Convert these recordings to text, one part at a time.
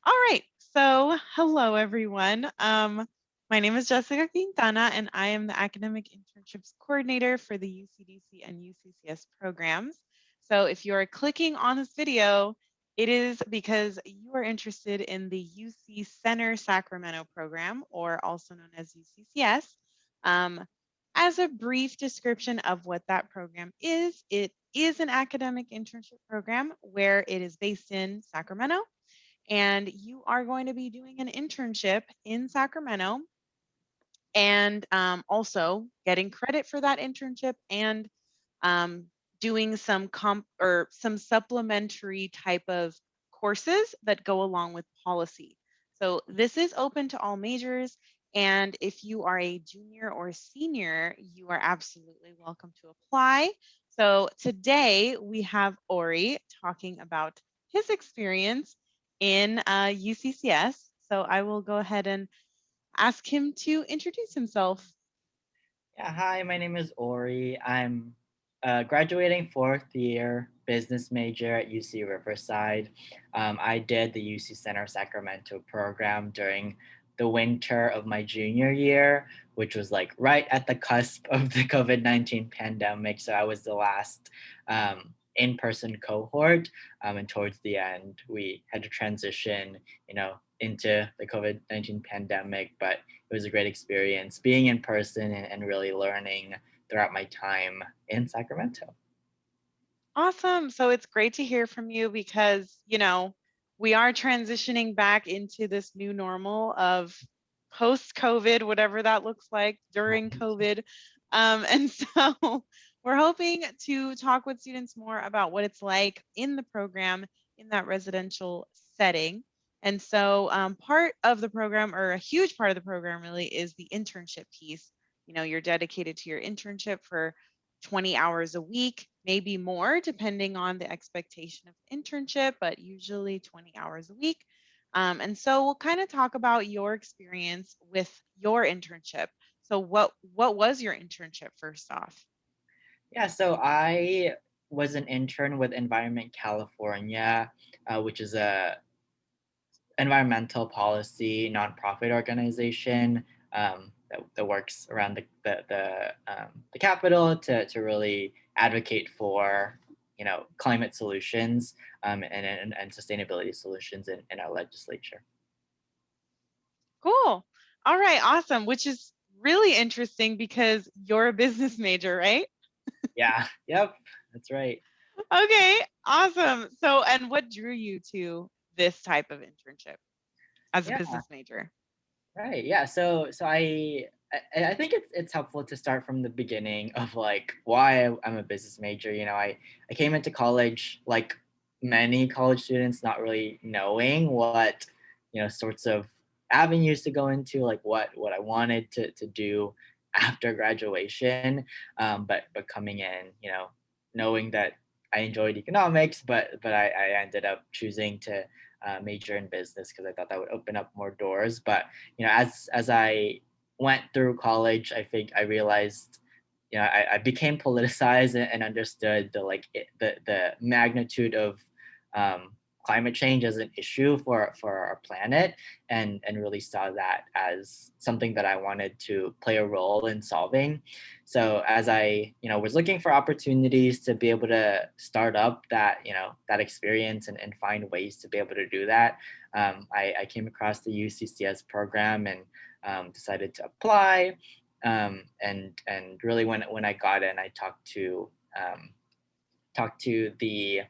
All right. So, hello, everyone. My name is Jessica Quintana, and I am the Academic Internships Coordinator for the UCDC and UCCS programs. So, if you are clicking on this video, it is because you are interested in the UC Center Sacramento Program, or also known as UCCS. Um, as a brief description of what that program is, it is an academic internship program where it is based in Sacramento, and you are going to be doing an internship in Sacramento and also getting credit for that internship and um, doing some comp or some supplementary type of courses that go along with policy. So this is open to all majors. And if you are a junior or senior, you are absolutely welcome to apply. So today we have Ori talking about his experience in UCCS. So I will go ahead and ask him to introduce himself. Yeah, hi, my name is Ori. I'm graduating fourth year business major at UC Riverside. I did the UC Center Sacramento program during the winter of my junior year, which was like right at the cusp of the COVID-19 pandemic. So I was the last in-person cohort. And towards the end, we had to transition, into the COVID-19 pandemic. But it was a great experience being in person and really learning throughout my time in Sacramento. Awesome. So it's great to hear from you because, we are transitioning back into this new normal of post COVID, whatever that looks like during COVID. And so we're hoping to talk with students more about what it's like in the program in that residential setting. And so part of the program, or a huge part of the program, really is the internship piece. You're dedicated to your internship for 20 hours a week, maybe more, depending on the expectation of the internship, but usually 20 hours a week. And so we'll kind of talk about your experience with your internship. So what was your internship first off? Yeah, so I was an intern with Environment California, which is a environmental policy nonprofit organization that works around the capital to really advocate for climate solutions and sustainability solutions in our legislature. Cool. All right, awesome. Which is really interesting because you're a business major, right? Yeah, yep, that's right. Okay, awesome. So, and what drew you to this type of internship as a Yeah, business major? right. Yeah. So I think it's helpful to start from the beginning of like why I'm a business major. I came into college like many college students, not really knowing what sorts of avenues to go into, like what I wanted to do after graduation. But coming in, knowing that I enjoyed economics, but I ended up choosing to major in business because I thought that would open up more doors. But as I went through college, I think I realized, I became politicized and understood the magnitude of um, climate change as an issue for our planet, and really saw that as something that I wanted to play a role in solving. So as I was looking for opportunities to be able to start up that experience and find ways to be able to do that, I came across the UCCS program and decided to apply. And really, when I got in, I talked to the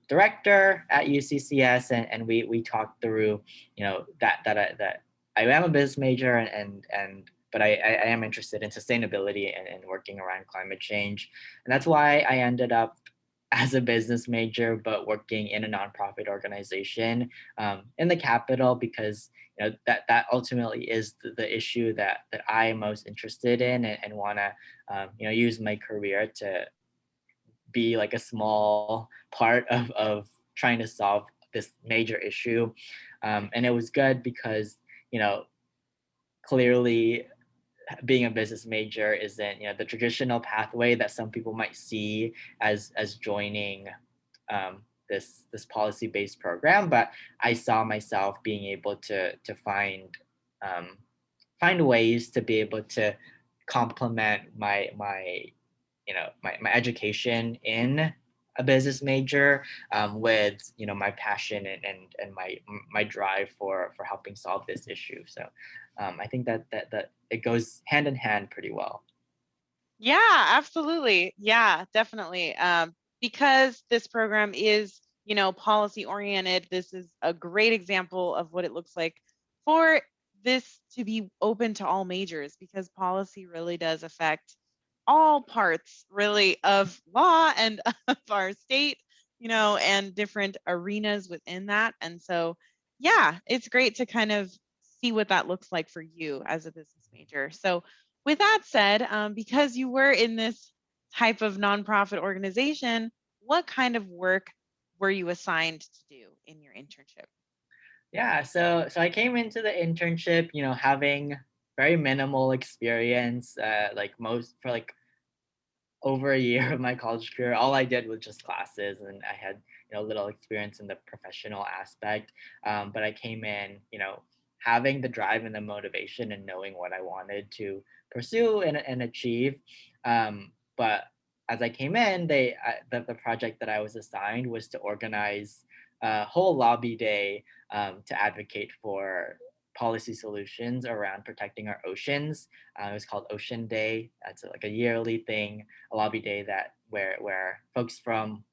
director at UCCS, and we talked through that I am a business major, and but I am interested in sustainability and working around climate change, and that's why I ended up as a business major but working in a nonprofit organization in the capital, because that ultimately is the issue that I am most interested in, and want to use my career to be like a small part of trying to solve this major issue. And it was good because, clearly being a business major isn't, the traditional pathway that some people might see as joining this policy based program, but I saw myself being able to um, find ways to be able to complement my education in a business major, with my passion and my drive for helping solve this issue. So I think that it goes hand in hand pretty well. Yeah, absolutely. Yeah, definitely. Because this program is, policy oriented, this is a great example of what it looks like for this to be open to all majors because policy really does affect all parts really of law and of our state, and different arenas within that. And so, yeah, it's great to kind of see what that looks like for you as a business major. So, with that said, because you were in this type of nonprofit organization, what kind of work were you assigned to do in your internship? Yeah, so I came into the internship, having very minimal experience, like most for like over a year of my college career. All I did was just classes, and I had little experience in the professional aspect. But I came in, having the drive and the motivation and knowing what I wanted to pursue and achieve. But as I came in, the project that I was assigned was to organize a whole lobby day, to advocate for policy solutions around protecting our oceans. It was called Ocean Day. It's like a yearly thing, a lobby day that where folks from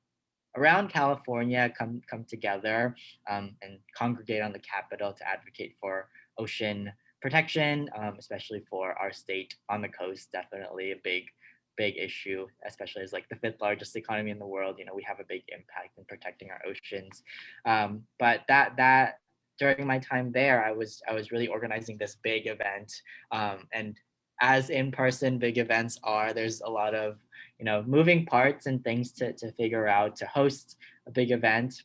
around California come together, and congregate on the Capitol to advocate for ocean protection, especially for our state on the coast. Definitely a big issue, especially as like the fifth largest economy in the world. We have a big impact in protecting our oceans. But that during my time there, I was really organizing this big event, and as in-person big events are, there's a lot of moving parts and things to figure out to host a big event.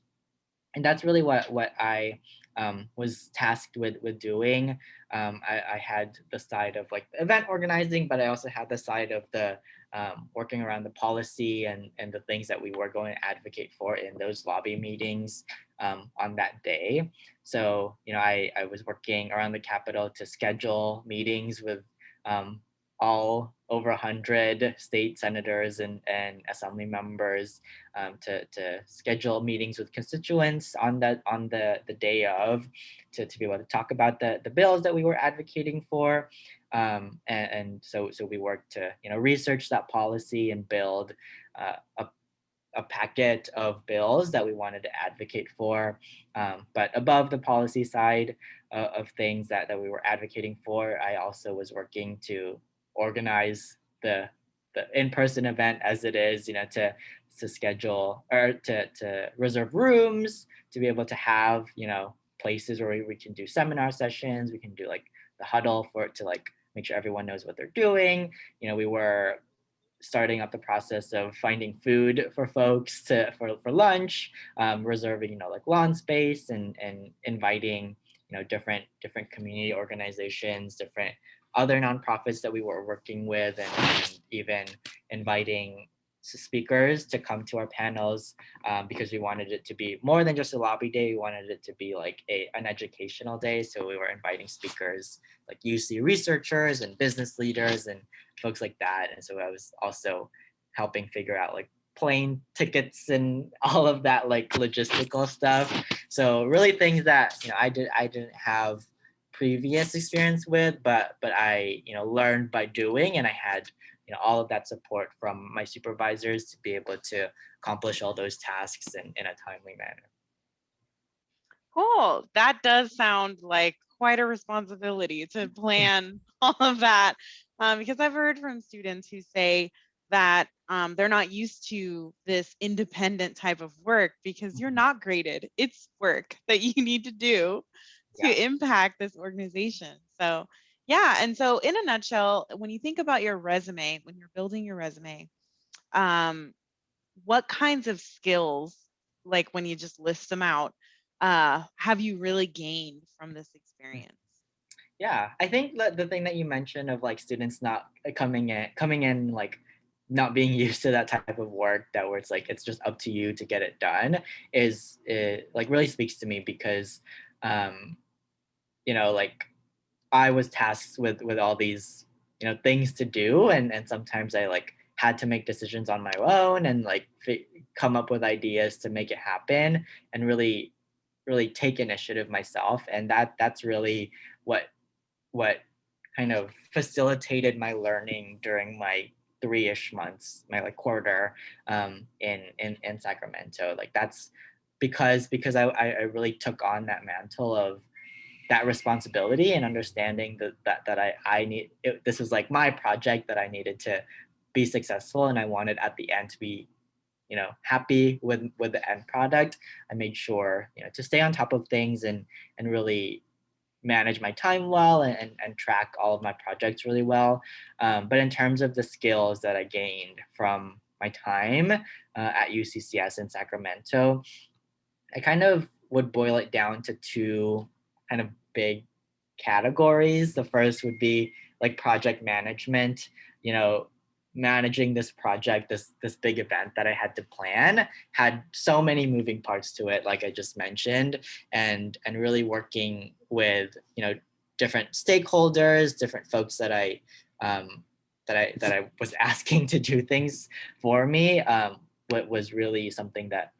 And that's really what I was tasked with doing. I had the side of like the event organizing, but I also had the side of the working around the policy and the things that we were going to advocate for in those lobby meetings, on that day. So I was working around the Capitol to schedule meetings with um, all over 100 state senators and assembly members, to schedule meetings with constituents on the day of, to be able to talk about the bills that we were advocating for. And so we worked to research that policy and build a packet of bills that we wanted to advocate for. But above the policy side of things that we were advocating for, I also was working to organize the in-person event as it is, to schedule or to reserve rooms, to be able to have, places where we can do seminar sessions, we can do like the huddle for it to like make sure everyone knows what they're doing. We were starting up the process of finding food for folks for lunch, reserving like lawn space and inviting different community organizations, different other nonprofits that we were working with, and even inviting speakers to come to our panels, because we wanted it to be more than just a lobby day. We wanted it to be like an educational day. So we were inviting speakers like UC researchers and business leaders and folks like that. And so I was also helping figure out like plane tickets and all of that like logistical stuff. So really things that I didn't have previous experience with, but I learned by doing, and I had all of that support from my supervisors to be able to accomplish all those tasks in a timely manner. Cool. That does sound like quite a responsibility to plan all of that. Because I've heard from students who say that they're not used to this independent type of work because you're not graded. It's work that you need to do Yeah. to impact this organization. So, yeah. And so, in a nutshell, when you think about your resume, when you're building your resume, um, what kinds of skills, like when you just list them out, have you really gained from this experience? Yeah, I think that the thing that you mentioned of like students not coming in like not being used to that type of work, that where it's like it's just up to you to get it done, is it like really speaks to me because um like I was tasked with all these things to do, and sometimes I like had to make decisions on my own and like come up with ideas to make it happen, and really take initiative myself, and that's really what what kind of facilitated my learning during my 3-ish months, my like quarter in Sacramento. Like that's because I really took on that mantle of that responsibility, and understanding that I need this was like my project that I needed to be successful, and I wanted at the end to be happy with the end product. I made sure to stay on top of things, and really manage my time well, and track all of my projects really well. But in terms of the skills that I gained from my time at UCCS in Sacramento, I kind of would boil it down to two kind of big categories. The first would be like project management, you know, managing this project, this big event that I had to plan, had so many moving parts to it, like I just mentioned, and really working with, different stakeholders, different folks that I was asking to do things for me. What was really something that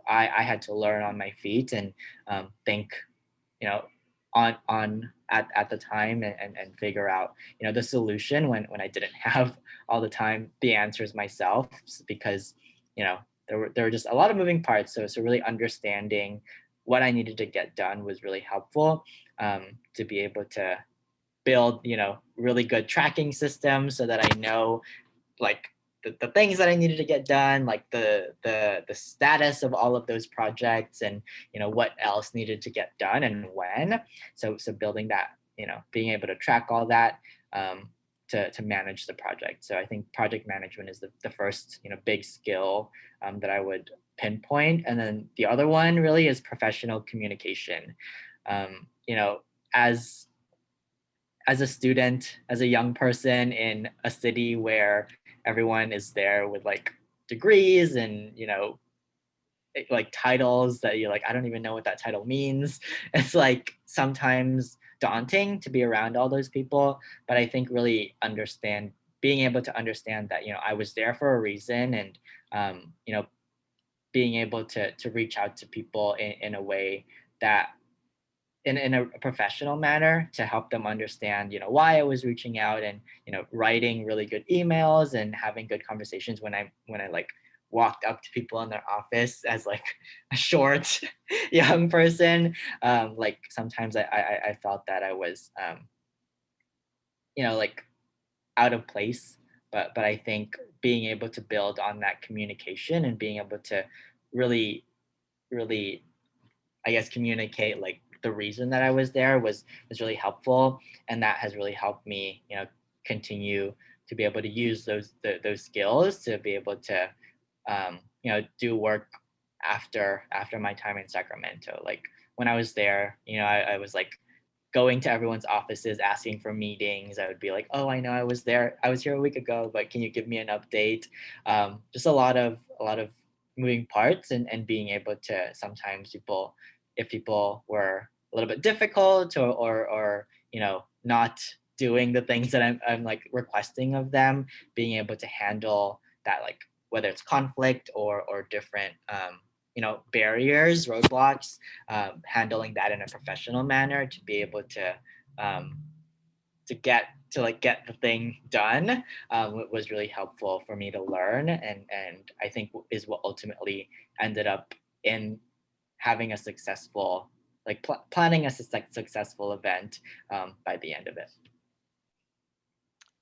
I had to learn on my feet, and think you know on at the time, and figure out the solution when I didn't have all the time the answers myself, because you know there were just a lot of moving parts. So really understanding what I needed to get done was really helpful, to be able to build really good tracking systems, so that I know like the things that I needed to get done, like the status of all of those projects, and what else needed to get done and when. So building that, being able to track all that, to manage the project. So I think project management is the first big skill that I would pinpoint, and then the other one really is professional communication. Um, you know as as a student, as a young person in a city where everyone is there with like degrees, and like titles that you're like, I don't even know what that title means. It's like sometimes daunting to be around all those people. But I think really being able to understand that I was there for a reason, and being able to reach out to people in a way that in a professional manner, to help them understand why I was reaching out, and writing really good emails, and having good conversations when I like walked up to people in their office as like a short young person. Like sometimes I felt that I was like out of place. But I think being able to build on that communication, and being able to really really, I guess, communicate like the reason that I was there was really helpful, and that has really helped me, continue to be able to use those skills to be able to, do work after my time in Sacramento. Like when I was there, I was like going to everyone's offices asking for meetings. I would be like, "Oh, I know I was here a week ago, but can you give me an update?" Just a lot of moving parts, and being able to sometimes if people were a little bit difficult, or not doing the things that I'm like requesting of them, being able to handle that, like whether it's conflict or different barriers, roadblocks, handling that in a professional manner, to be able um, get the thing done, was really helpful for me to learn, and I think is what ultimately ended up in having a successful, like planning a successful event by the end of it.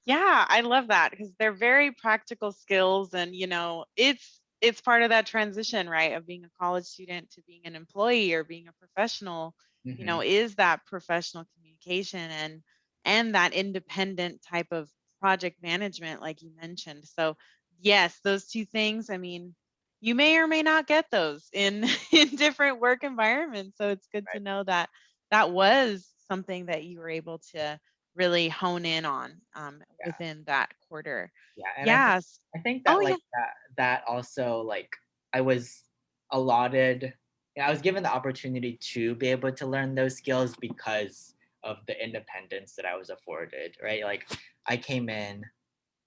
Yeah, I love that because they're very practical skills, and it's part of that transition, right, of being a college student to being an employee or being a professional, Hmm. is that professional communication and that independent type of project management like you mentioned. So, yes, those two things, I mean, you may or may not get those in in different work environments. So it's good to Right. know that that was something that you were able to really hone in on Yeah. within that quarter. Yeah, and Yes. I think Oh that yeah. like that also like I was allotted, yeah, I was given the opportunity to be able to learn those skills because of the independence that I was afforded, right? Like I came in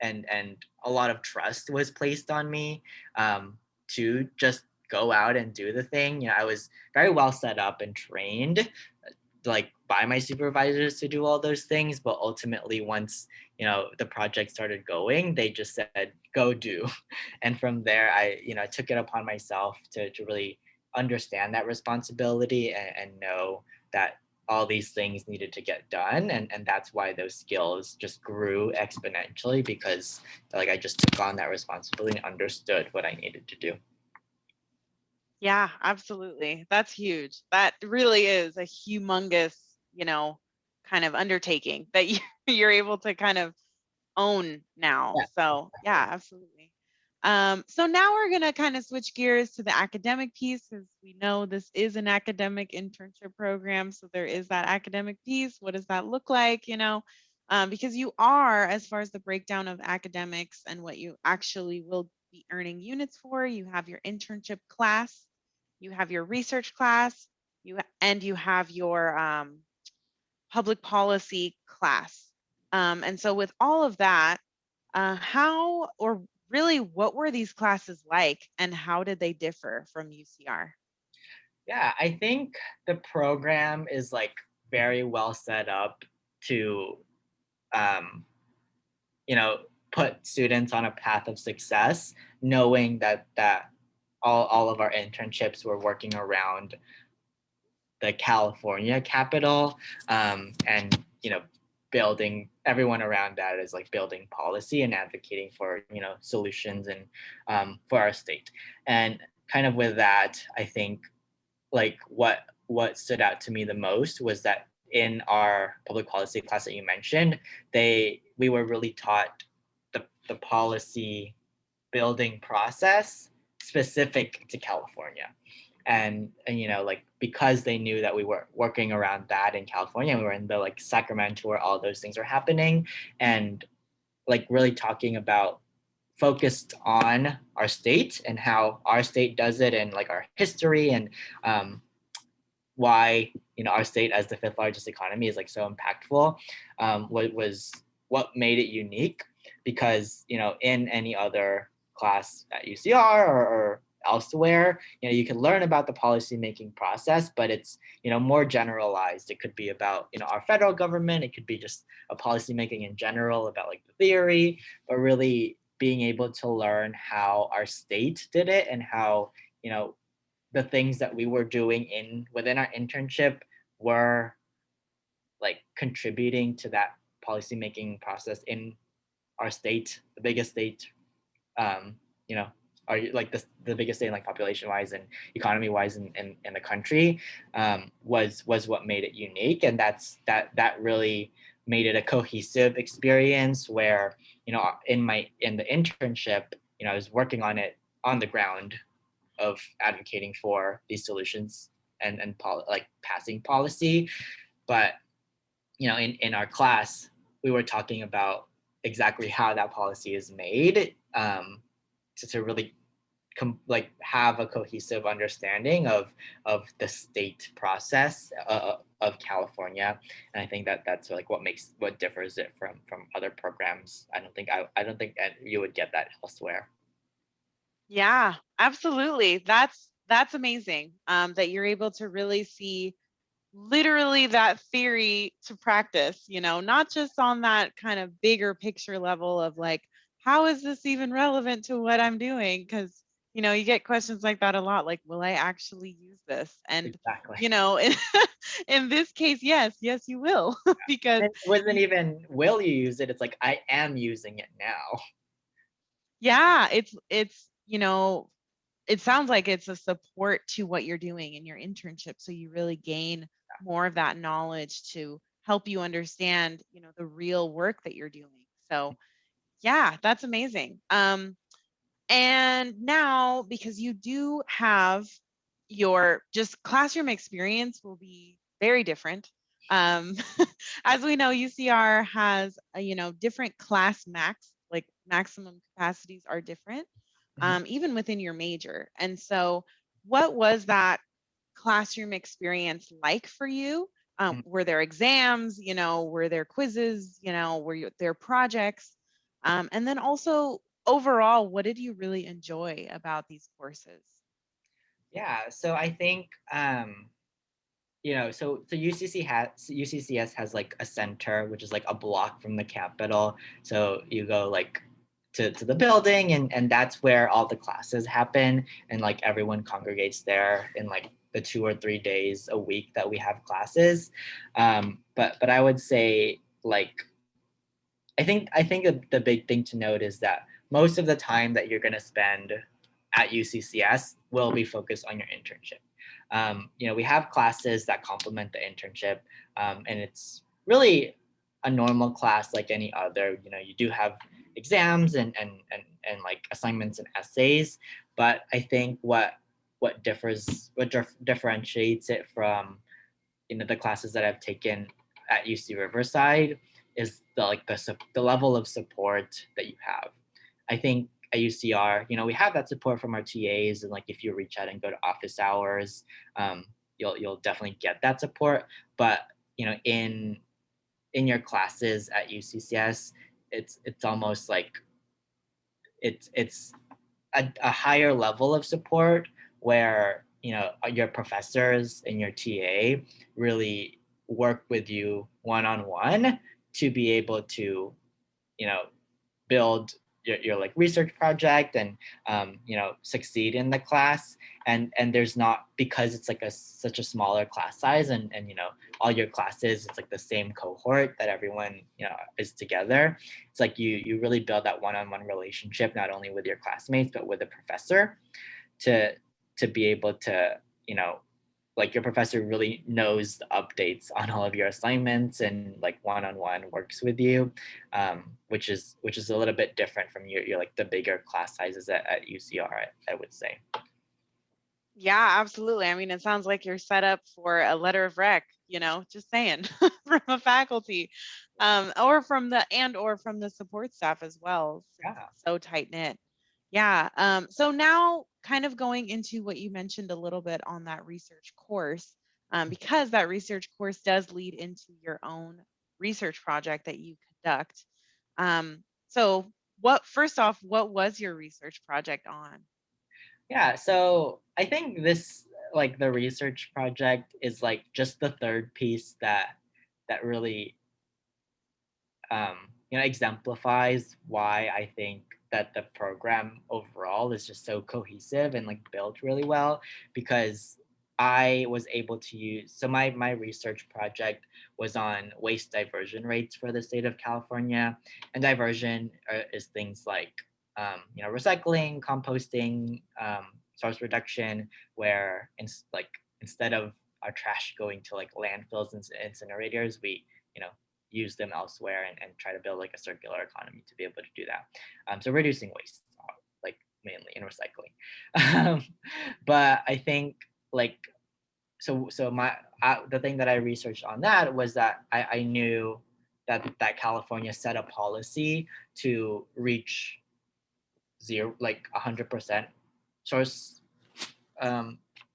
and a lot of trust was placed on me, to just go out and do the thing. You know, I was very well set up and trained like by my supervisors to do all those things, but ultimately once the project started going, they just said go do. And from there I took it upon myself to really understand that responsibility and know that all these things needed to get done, and that's why those skills just grew exponentially, because like I just took on that responsibility and understood what I needed to do. Yeah, absolutely. That's huge. That really is a humongous, kind of undertaking that you're able to kind of own now. Yeah, So, yeah, exactly. absolutely. So now we're going to kind of switch gears to the academic piece because we know this is an academic internship program. So there is that academic piece. What does that look like? Because you are, as far as the breakdown of academics and what you actually will be earning units for, you have your internship class, you have your research class, you have your public policy class. And so with all of that, how or really what were these classes like and how did they differ from UCR? Yeah, I think the program is like very well set up to um, you know, put students on a path of success, knowing that all of our internships were working around the California capital, and building everyone around that is like building policy and advocating for solutions and for our state. And kind of with that, I think like what stood out to me the most was that in our public policy class that you mentioned, they we were really taught the policy building process specific to California. And like because they knew that we were working around that in California, we were in the like Sacramento where all those things are happening, and like really talking about focused on our state and how our state does it and like our history and um, why our state as the fifth largest economy is like so impactful. What made it unique, because in any other class at UCR or elsewhere, you can learn about the policy making process, but it's more generalized. It could be about our federal government, it could be just a policy making in general about like the theory, but really being able to learn how our state did it and how the things that we were doing in within our internship were like contributing to that policymaking process in our state, the biggest state, um, you know, are like the biggest state like population wise and economy wise in the country, was what made it unique, and that really made it a cohesive experience where in the internship I was working on it on the ground of advocating for these solutions and like passing policy. But in our class, we were talking about exactly how that policy is made, to really like have a cohesive understanding of the state process of California. And I think that that's like what differs it from other programs. I don't think you would get that elsewhere. Yeah, absolutely. That's amazing. That you're able to really see literally that theory to practice, not just on that kind of bigger picture level of like, how is this even relevant to what I'm doing? Because, you get questions like that a lot, like, will I actually use this? And, Exactly. in, in this case, yes, you will, because It wasn't even will you use it? It's like I am using it now. yeah, it sounds like it's a support to what you're doing in your internship. So you really gain more of that knowledge to help you understand, the real work that you're doing. So yeah, that's amazing. And now because you do have your just classroom experience will be very different. Um, as we know, UCR has, different class like maximum capacities are different, Mhm. even within your major. And so, what was that classroom experience like for you? Mm. Were there exams? Were there quizzes? There projects? And then also, overall, what did you really enjoy about these courses? Yeah, so I think so UCCS has like a center, which is like a block from the Capitol. So you go like to the building, and that's where all the classes happen, and like everyone congregates there in like the 2 or 3 days a week that we have classes. But I would say like I think the big thing to note is that most of the time that you're going to spend at UCCS will be focused on your internship. We have classes that complement the internship, and it's really a normal class like any other. You do have exams and like assignments and essays, but I think what differentiates it from the classes that I've taken at UC Riverside is the level of support that you have. I think at UCR, we have that support from our TAs, and like if you reach out and go to office hours, you'll definitely get that support. But in your classes at UCCS, it's almost like it's a higher level of support where your professors and your TA really work with you one on one to be able to you know build your like research project and succeed in the class. And there's not, because it's like such a smaller class size, and all your classes, it's like the same cohort that everyone is together. It's like you really build that one-on-one relationship, not only with your classmates but with the professor, to be able to like your professor really knows the updates on all of your assignments and like one-on-one works with you, which is a little bit different from your like the bigger class sizes at UCR, I would say. Yeah, absolutely. I mean, it sounds like you're set up for a letter of rec, just saying, from a faculty, or from the support staff as well, since Yeah. it's so tight knit. Yeah. So now kind of going into what you mentioned a little bit on that research course, because that research course does lead into your own research project that you conduct. So first off, what was your research project on? Yeah, so I think this, like the research project, is like just the third piece that really exemplifies why I think that the program overall is just so cohesive and like built really well. Because I was able to use, so my research project was on waste diversion rates for the state of California. And diversion is things like recycling, composting, source reduction, where instead of our trash going to like landfills and incinerators, we you know use them elsewhere, and try to build like a circular economy to be able to do that. So reducing waste, like mainly in recycling. um, but I think like my the thing that I researched on that was that I knew that California set a policy to reach zero, like 100% source,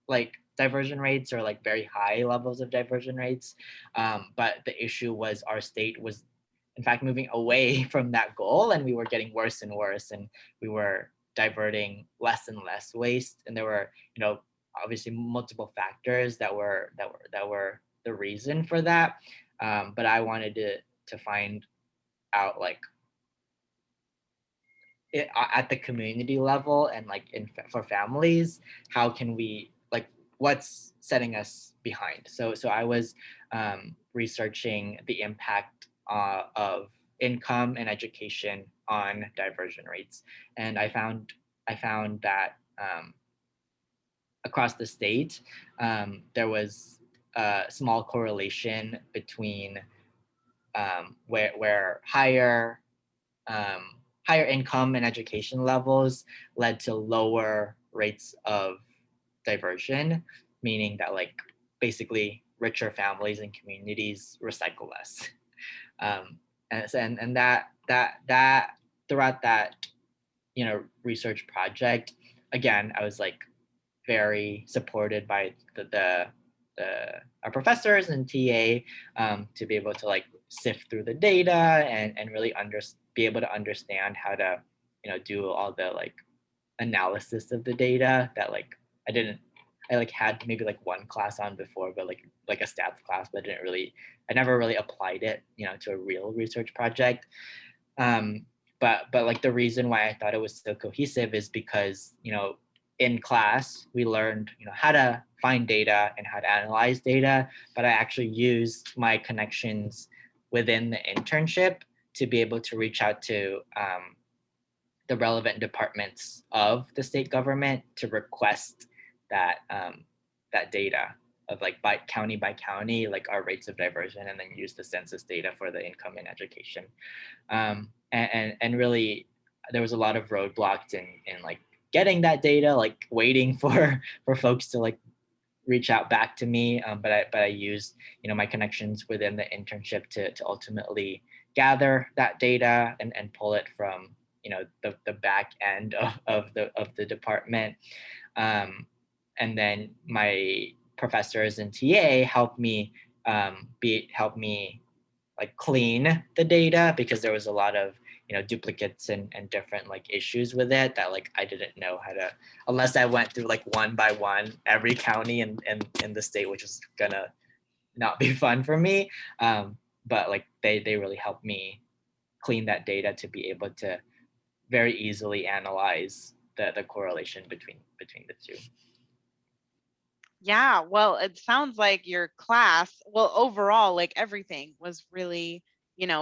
like diversion rates, or like very high levels of diversion rates. But the issue was our state was in fact moving away from that goal, and we were getting worse and worse, and we were diverting less and less waste. And there were obviously multiple factors that were the reason for that. But I wanted to find out, like, at the community level, and like for families, how can we, like, what's setting us behind. So I was researching the impact of income and education on diversion rates. And I found that across the state, there was a small correlation between where higher income and education levels led to lower rates of diversion, meaning that, like, basically richer families and communities recycle less. And throughout that, research project, again, I was like very supported by our professors and TA, to be able to like sift through the data and really be able to understand how to do all the like analysis of the data that like I didn't I like had maybe like one class on before, but like a stats class, but I never really applied it, to a real research project. um, but like the reason why I thought it was so cohesive is because in class we learned how to find data and how to analyze data, but I actually used my connections within the internship to be able to reach out to the relevant departments of the state government to request that data of like by county, like our rates of diversion, and then use the census data for the income and education. And really there was a lot of roadblocks in like getting that data, like waiting for folks to like reach out back to me. But I used my connections within the internship to ultimately gather that data and pull it from the back end of the department. Um, and then my professors and TA helped me like clean the data, because there was a lot of duplicates and different like issues with it that like I didn't know how to, unless I went through like one by one every county in the state, which is gonna not be fun for me. But like they really helped me clean that data to be able to very easily analyze the correlation between the two. Yeah, well, it sounds like your class, well, overall, like everything was really,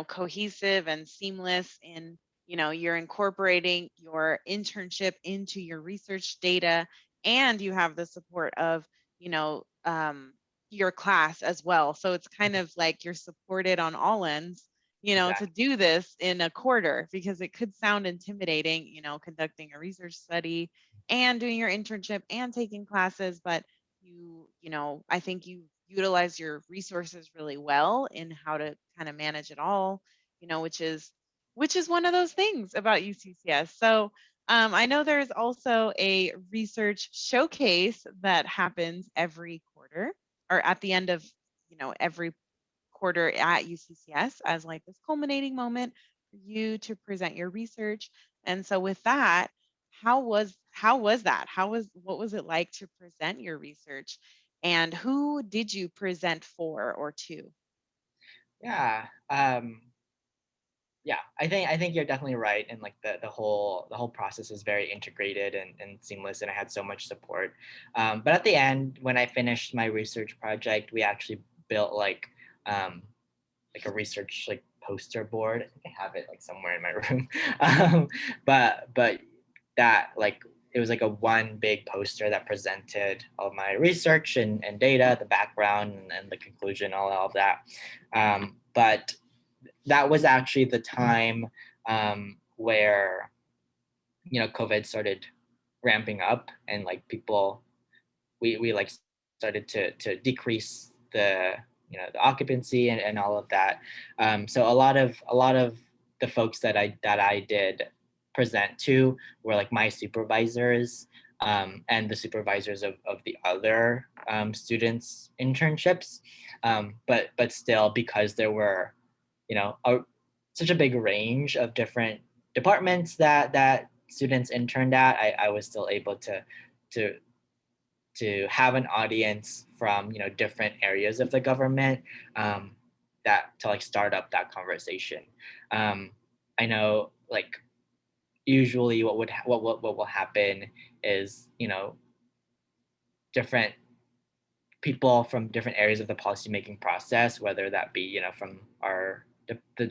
cohesive and seamless in, you're incorporating your internship into your research data, and you have the support of, you know, um, your class as well. So it's kind of like you're supported on all ends, to Exactly. do this in a quarter, because it could sound intimidating, conducting a research study and doing your internship and taking classes, but I think you utilize your resources really well in how to kind of manage it all, which is one of those things about UCCS. So I know there's also a research showcase that happens every quarter, or at the end of every quarter at UCCS, as like this culminating moment for you to present your research. And so with that, how was that? What was it like to present your research? And who did you present for or to? Yeah. Yeah, I think you're definitely right, and like the whole process is very integrated and seamless, and I had so much support. But at the end, when I finished my research project, we actually built like a research like poster board. I think I have it like somewhere in my room. But that like it was like a one big poster that presented all my research and data, the background and the conclusion, all of that. But that was actually the time where COVID started ramping up, and like people we like started to decrease the occupancy and all of that. So a lot of the folks that I did present to were like my supervisors, and the supervisors of the other students internships. But still, because there were such a big range of different departments that students interned at, I was still able to have an audience from different areas of the government, that to like start up that conversation. um, I know like usually what will happen is different people from different areas of the policymaking process, whether that be from the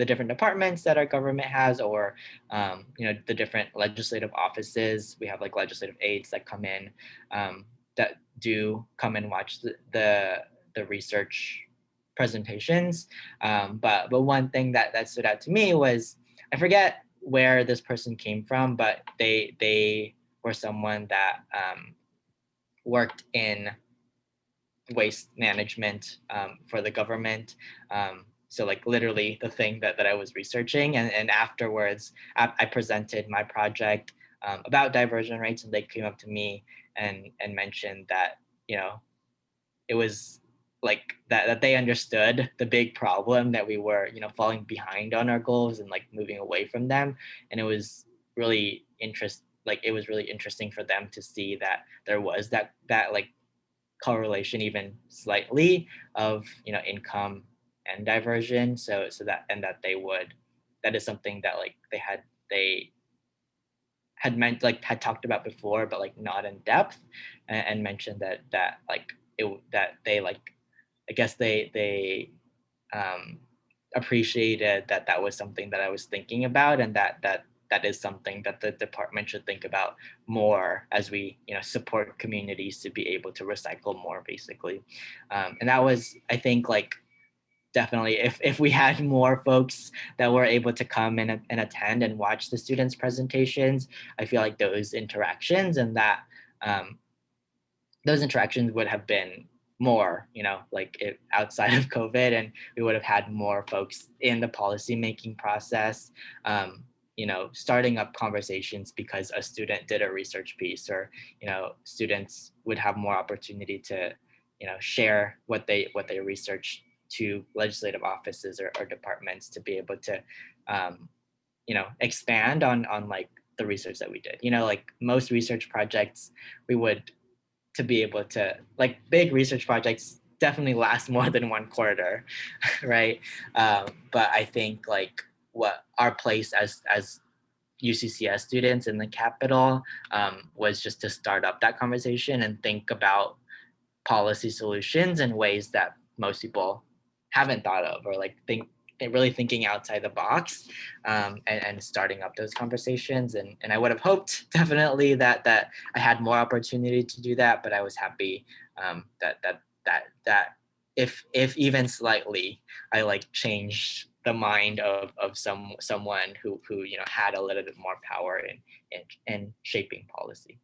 different departments that our government has, or the different legislative offices. We have like legislative aides that come in, that do come and watch the research presentations. But one thing that stood out to me was, I forget where this person came from, but they were someone that worked in waste management for the government. So like literally the thing that I was researching, and afterwards I presented my project about diversion rates, and they came up to me and mentioned that, you know, it was like that they understood the big problem, that we were, you know, falling behind on our goals and like moving away from them. And it was really it was really interesting for them to see that there was that like correlation, even slightly, of, you know, income and diversion. So that, and that they would, that is something that like they had meant, like had talked about before, but like not in depth, and mentioned that like that they like, I guess they um, appreciated that that was something that I was thinking about, and that is something that the department should think about more as we, you know, support communities to be able to recycle more, basically. And that was, I think, like definitely, if we had more folks that were able to come and attend and watch the students presentations, I feel like those interactions and that um, those interactions would have been more, you know, like outside of COVID, and we would have had more folks in the policy making process, you know, starting up conversations because a student did a research piece, or, you know, students would have more opportunity to, you know, share what they researched to legislative offices or departments, to be able to, um, you know, expand on like the research that we did. You know, like most research projects, we would, to be able to, like, big research projects definitely last more than 1 quarter, right? But I think like what our place as UCCS students in the capital was just to start up that conversation and think about policy solutions in ways that most people haven't thought of, or like think really thinking outside the box, and starting up those conversations. And I would have hoped definitely that I had more opportunity to do that, but I was happy that if even slightly, I like changed the mind of someone who, you know, had a little bit more power in shaping policy.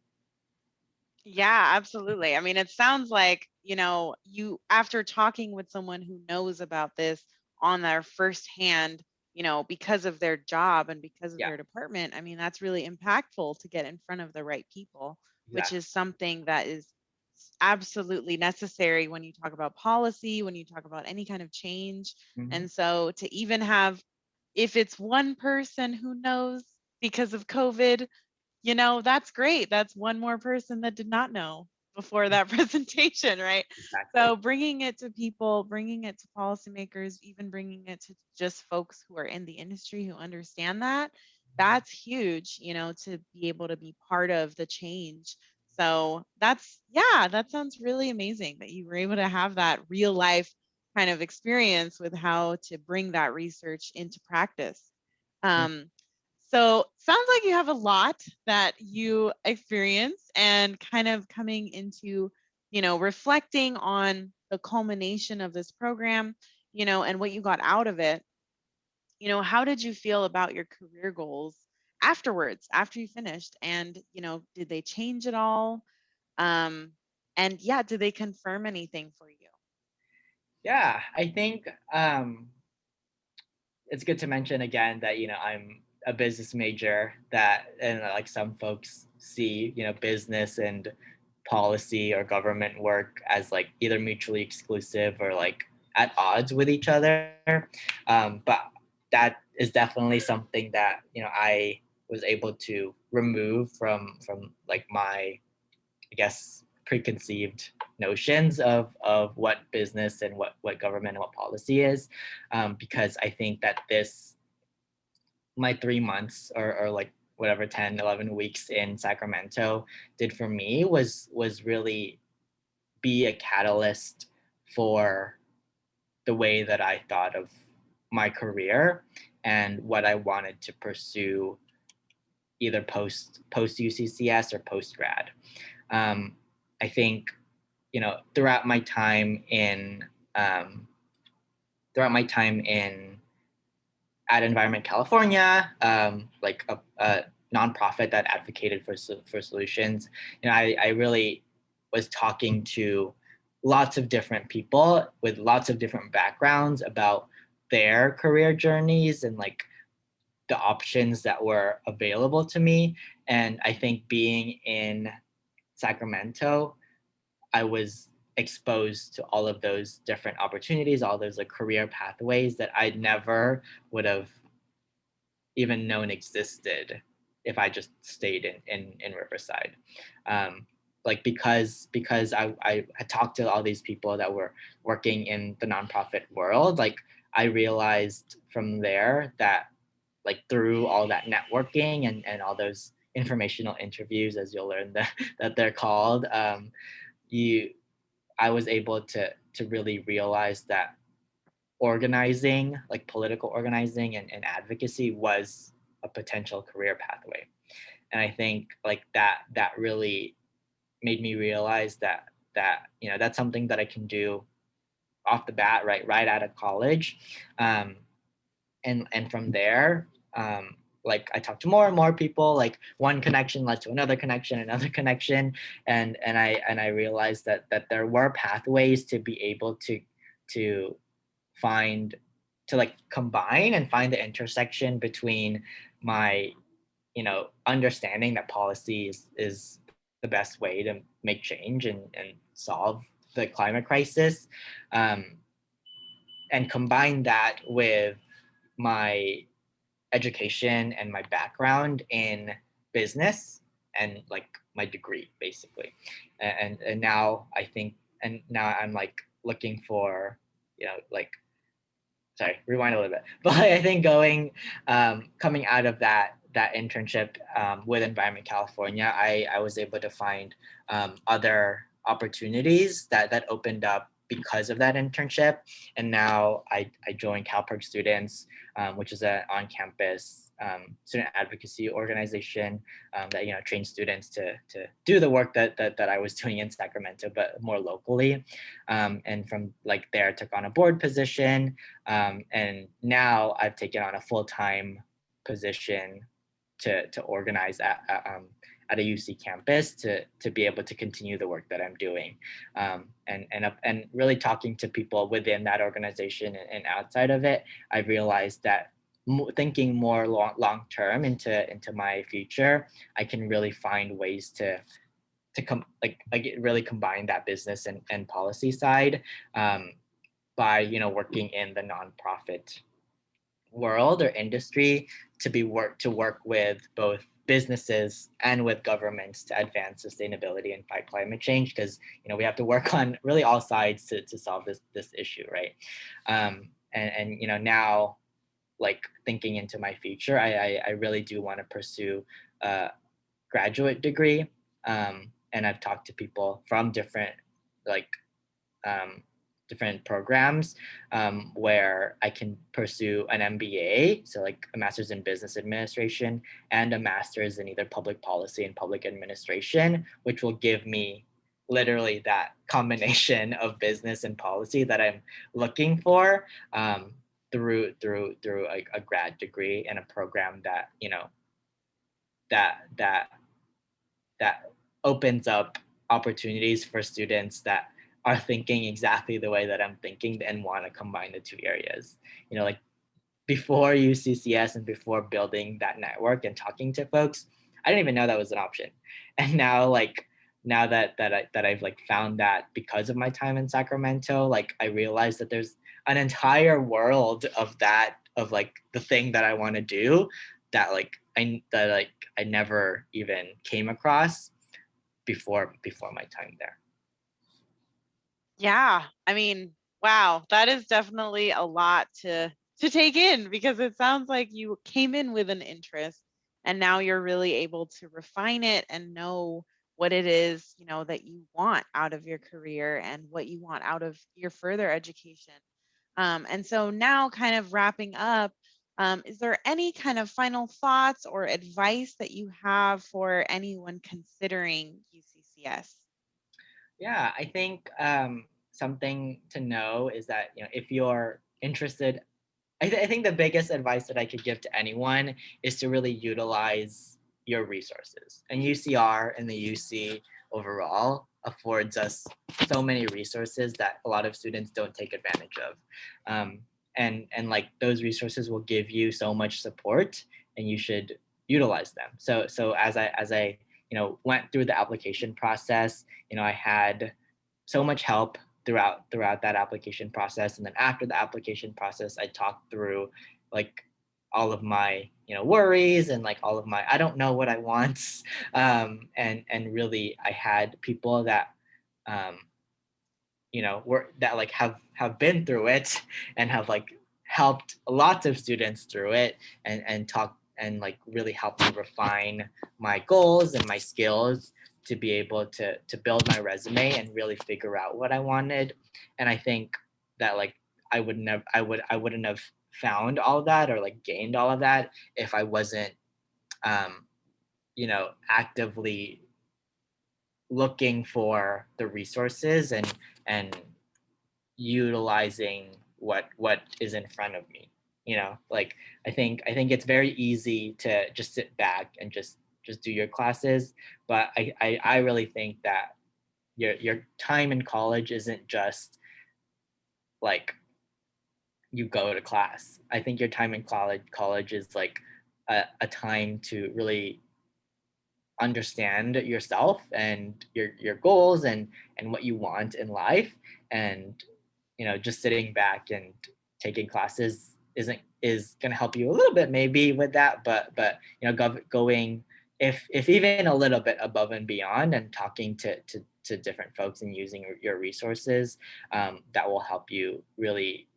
Yeah, absolutely. I mean, it sounds like, you know, you, after talking with someone who knows about this on their first hand, you know, because of their job and because of Yeah, their department, I mean, that's really impactful to get in front of the right people, which exactly. is something that is absolutely necessary when you talk about policy, when you talk about any kind of change. Mhm. And so to even have, if it's one person who knows because of COVID, you know, that's great. That's one more person that did not know before that presentation, right? Exactly. So bringing it to people, bringing it to policymakers, even bringing it to just folks who are in the industry who understand that, that's huge, you know, to be able to be part of the change. So that's, yeah, that sounds really amazing that you were able to have that real life kind of experience with how to bring that research into practice. Um, so sounds like you have a lot that you experience, and kind of coming into, you know, reflecting on the culmination of this program, you know, and what you got out of it. You know, how did you feel about your career goals afterwards, after you finished? And, you know, did they change at all? Um, and yeah, did they confirm anything for you? Yeah, I think it's good to mention again that, you know, I'm a business major, that, and like some folks see, you know, business and policy or government work as like either mutually exclusive or like at odds with each other. But that is definitely something that, you know, I was able to remove from like my, I guess, preconceived notions of what business and what government and what policy is, because I think that this, my 3 months, or like whatever 10, 11 weeks in Sacramento did for me was really be a catalyst for the way that I thought of my career and what I wanted to pursue, either post UCCS or post grad. Um, I think, you know, um, throughout my time in at Environment California, like a nonprofit that advocated for solutions, you know, I really was talking to lots of different people with lots of different backgrounds about their career journeys and like the options that were available to me. And I think being in Sacramento, I was exposed to all of those different opportunities, all those like career pathways that I never would have even known existed if I just stayed in Riverside. Like because I had talked to all these people that were working in the nonprofit world, like I realized from there that like through all that networking and all those informational interviews, as you'll learn that they're called, you I was able to really realize that organizing, like political organizing and advocacy, was a potential career pathway. And I think like that really made me realize that that's something that I can do off the bat, right out of college. um, and from there, like I talked to more and more people, like one connection led to another connection, another connection, and I realized that there were pathways to be able to find, to like combine and find the intersection between my understanding that policy is the best way to make change and solve the climate crisis, um, and combine that with my education and my background in business and like my degree basically. And now I think, and now I'm like looking for, like, sorry, rewind a little bit. But I think coming out of that internship with Environment California, I was able to find other opportunities that opened up because of that internship. And now I joined CalPERG Students, which is an on-campus student advocacy organization that trains students to do the work that I was doing in Sacramento, but more locally. And from like there, I took on a board position, and now I've taken on a full-time position to organize at a UC campus to be able to continue the work that I'm doing, and really talking to people within that organization and outside of it. I realized that thinking more long term into my future, I can really find ways to come like really combine that business and policy side, by working in the nonprofit world or industry, to work with both businesses and with governments to advance sustainability and fight climate change, because we have to work on really all sides to solve this issue, right? And now, like thinking into my future, I really do want to pursue a graduate degree, and I've talked to people from different like um, different programs, where I can pursue an MBA, so like a master's in business administration and a master's in either public policy and public administration, which will give me literally that combination of business and policy that I'm looking for, through a grad degree and a program that that that that opens up opportunities for students that are thinking exactly the way that I'm thinking and want to combine the two areas. Like before UCCS and before building that network and talking to folks, I didn't even know that was an option. And now, like now that I've like found that because of my time in Sacramento, like I realized that there's an entire world of like the thing that I want to do that I never even came across before my time there. Yeah, I mean, wow, that is definitely a lot to take in, because it sounds like you came in with an interest and now you're really able to refine it and know what it is, that you want out of your career and what you want out of your further education. And so now, kind of wrapping up, is there any kind of final thoughts or advice that you have for anyone considering UCCS? Yeah, I think something to know is that if you're interested, I think the biggest advice that I could give to anyone is to really utilize your resources, and UCR and the UC overall affords us so many resources that a lot of students don't take advantage of. Um, and like those resources will give you so much support, and you should utilize them. So as I went through the application process, I had so much help throughout that application process. And then after the application process, I talked through like all of my worries and like all of my I don't know what I want. And really I had people that um were that like have been through it and have like helped lots of students through it, and talk and like really helped me refine my goals and my skills to be able to build my resume and really figure out what I wanted. And I think that like I wouldn't have found all that or like gained all of that if I wasn't um actively looking for the resources and utilizing what is in front of me. Like I think it's very easy to just sit back and just do your classes, but I really think that your time in college isn't just like you go to class. I think your time in college is like a time to really understand yourself and your goals and what you want in life. And just sitting back and taking classes is going to help you a little bit maybe with that, but going if even a little bit above and beyond, and talking to different folks and using your resources, that will help you really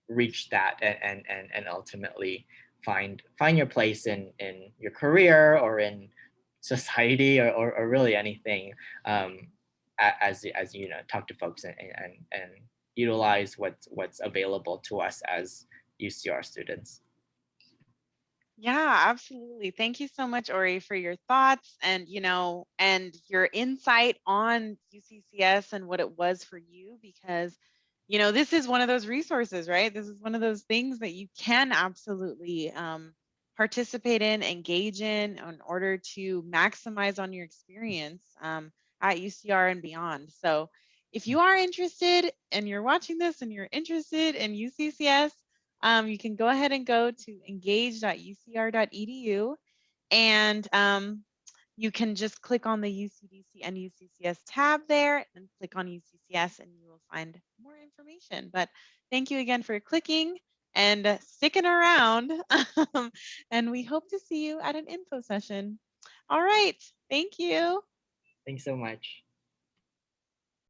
reach that and ultimately find your place in your career or in society, or really anything, as talk to folks and utilize what's available to us as UCR students. Yeah, absolutely. Thank you so much, Ori, for your thoughts and and your insight on UCCS and what it was for you, because this is one of those resources, right? This is one of those things that you can absolutely participate in, engage in order to maximize on your experience at UCR and beyond. So, if you are interested and you're watching this and you're interested in UCCS, you can go ahead and go to engage.ucr.edu, and you can just click on the UCDC and UCCS tab there and click on UCCS and you will find more information. But thank you again for clicking and sticking around. And we hope to see you at an info session. All right. Thank you. Thanks so much.